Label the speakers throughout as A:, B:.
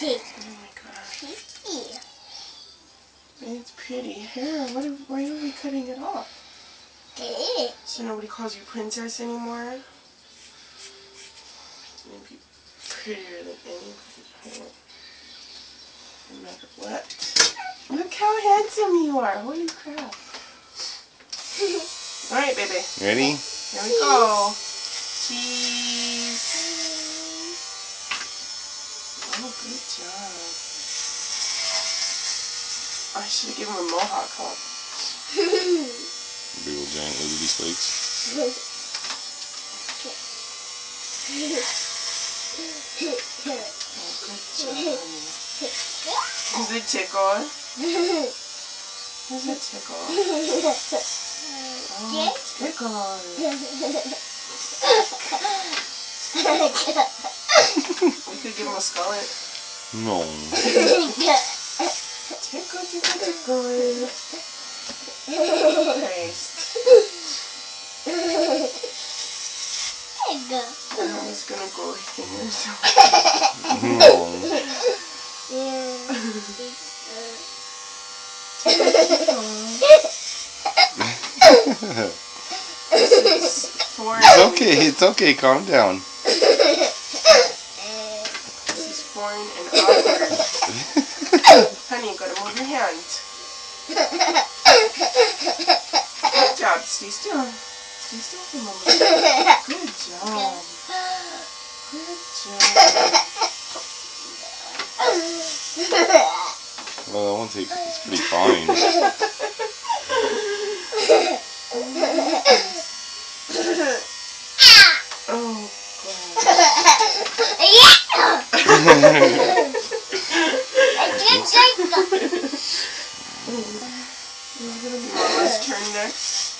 A: my gosh. It's pretty hair. Why are we cutting it off? So nobody calls you princess anymore? It's going to be prettier than anybody's hair. No matter what. Look how handsome you are. Holy crap. Alright, baby.
B: Ready?
A: Here we go. Cheese. Oh, good job. I should have given him a mohawk, huh?
B: Big old giant Liberty Flakes.
A: Oh, good job, honey. Does it tickle? Does it tickle? Oh, it tickles. We could give him a scarlet.
B: No.
A: Tickle, tickle, tickle. Nice. I'm just gonna go here.
B: No. It's okay, calm down.
A: This is foreign and awkward. Honey, you gotta move your hand. Good job, stay still. Stay still for a moment. Good job. Good job.
B: Well, that one it's pretty fine.
A: Oh, This is gonna be Mama's turn next.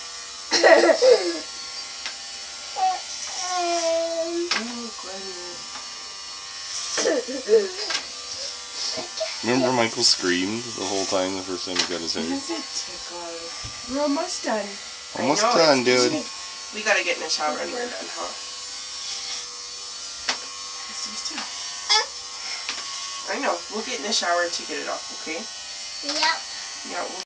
B: Remember Michael screamed the whole time the first time he got his hair?
A: Is it tickle? We're almost done.
B: Almost done, dude.
A: We gotta get in the shower and we're done, huh? Stay still. I know. We'll get in the shower to get it off, okay?
C: Yep.
A: Yeah.